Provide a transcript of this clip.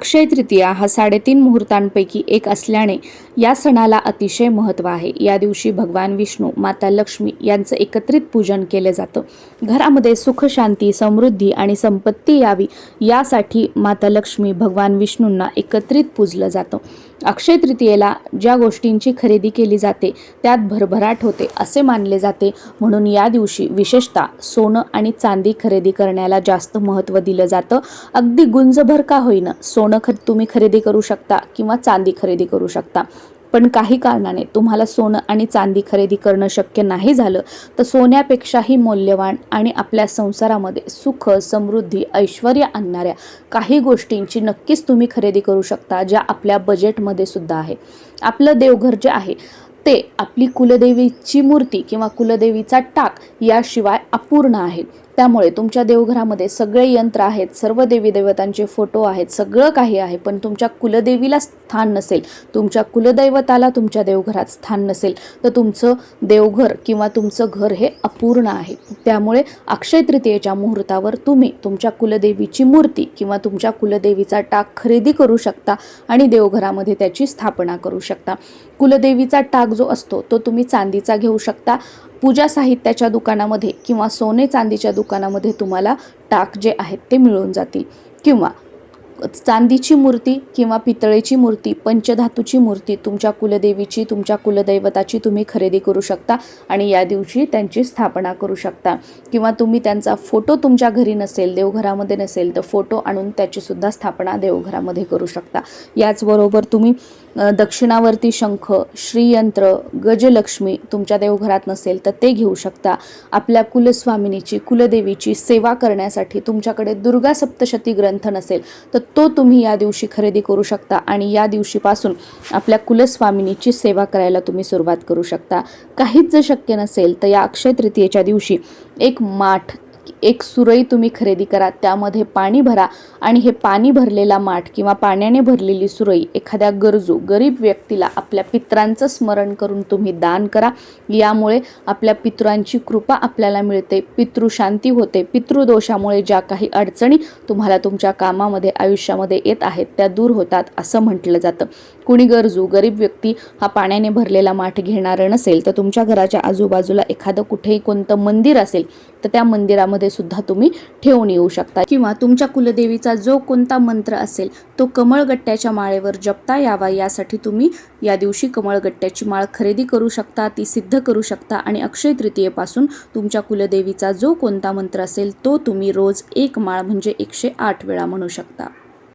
अक्षय तृतीया हा 3.5 मुहूर्तांपैकी एक असल्याने या सणाला अतिशय महत्त्व आहे। या दिवशी भगवान विष्णू, माता लक्ष्मी यांचं एकत्रित पूजन केलं जातं। घरामध्ये सुख, शांती, समृद्धी आणि संपत्ती यावी यासाठी माता लक्ष्मी, भगवान विष्णूंना एकत्रित पूजलं जातं। अक्षय तृतीयेला ज्या गोष्टींची खरेदी केली जाते त्यात भरभराट होते असे मानले जाते, म्हणून या दिवशी विशेषतः सोनं आणि चांदी खरेदी करण्याला जास्त महत्त्व दिलं जातं। अगदी गुंजभर का होईना सोनं तुम्ही खरेदी करू शकता किंवा चांदी खरेदी करू शकता। पण काही कारणाने तुम्हाला सोनं आणि चांदी खरेदी करणं शक्य नाही झालं तर सोन्यापेक्षाही मौल्यवान आणि आपल्या संसारामध्ये सुख, समृद्धी, ऐश्वर्य आणणाऱ्या काही गोष्टींची नक्कीच तुम्ही खरेदी करू शकता, ज्या आपल्या बजेटमध्ये सुद्धा आहे। आपलं देवघर जे आहे ते आपली कुलदेवीची मूर्ती किंवा कुलदेवीचा टाक याशिवाय अपूर्ण आहे। त्यामुळे तुमच्या देवघरामध्ये सगळे यंत्र आहेत, सर्व देवी देवतांचे फोटो आहेत, सगळं काही आहे, पण तुमच्या कुलदेवीला स्थान नसेल, तुमच्या कुलदैवताला तुमच्या देवघरात स्थान नसेल तर तुमचं देवघर किंवा तुमचं घर हे अपूर्ण आहे। त्यामुळे अक्षय तृतीयेच्या मुहूर्तावर तुम्ही तुमच्या कुलदेवीची मूर्ती किंवा तुमच्या कुलदेवीचा टाक खरेदी करू शकता आणि देवघरामध्ये त्याची स्थापना करू शकता। कुलदेवीचा टाक जो असतो तो तुम्ही चांदीचा घेऊ शकता। पूजा साहित्याच्या दुकानामध्ये किंवा सोने चांदीच्या दुकानामध्ये तुम्हाला टाक जे आहेत ते मिळून जातील, किंवा चांदीची मूर्ती किंवा पितळेची मूर्ती, पंचधातूची मूर्ती तुमच्या कुलदेवीची, तुमच्या कुलदैवताची तुम्ही खरेदी करू शकता आणि या दिवशी त्यांची स्थापना करू शकता। किंवा तुम्ही त्यांचा फोटो तुमच्या घरी नसेल, देवघरामध्ये नसेल तर फोटो आणून त्याची सुद्धा स्थापना देवघरामध्ये करू शकता। याचबरोबर तुम्ही दक्षिणावर्ती शंख, श्रीयंत्र, गजलक्ष्मी तुमच्या देवघरात नसेल तर ते घेऊ शकता। आपल्या कुलस्वामिनीची, कुलदेवीची सेवा करण्यासाठी तुमच्याकडे दुर्गा सप्तशती ग्रंथ नसेल तर तो तुम्ही या दिवशी खरेदी करू शकता आणि या दिवशीपासून आपल्या कुलस्वामिनीची सेवा करायला तुम्ही सुरुवात करू शकता। काहीच जर शक्य नसेल तर या अक्षय तृतीयेच्या दिवशी एक माठ, एक सुरई तुम्ही खरेदी करा, त्यामध्ये पाणी भरा आणि हे पाणी भरलेला माठ किंवा पाण्याने भरलेली सुरई एखाद्या गरीब व्यक्तीला आपल्या पितरांचं स्मरण करून तुम्ही दान करा। यामुळे आपल्या पितरांची कृपा आपल्याला मिळते, पितृशांती होते, पितृदोषामुळे ज्या काही अडचणी तुम्हाला तुमच्या कामामध्ये, आयुष्यामध्ये येत आहेत त्या दूर होतात असं म्हटलं जातं। कुणी गरीब व्यक्ती हा पाण्याने भरलेला माठ घेणार नसेल तर तुमच्या घराच्या आजूबाजूला एखादं कुठेही कोणतं मंदिर असेल तर त्या मंदिरामध्ये सुद्धा तुम्ही ठेवून येऊ शकता, किंवा तुमच्या कुलदेवीचा जो कोणता मंत्र असेल तो कमळगट्ट्याच्या माळेवर जपता यावा यासाठी तुम्ही या दिवशी कमळगट्ट्याची माळ खरेदी करू शकता, ती सिद्ध करू शकता आणि अक्षय तृतीयेपासून तुमच्या कुलदेवीचा जो कोणता मंत्र असेल तो तुम्ही रोज एक माळ म्हणजे 108 वेळा म्हणू शकता।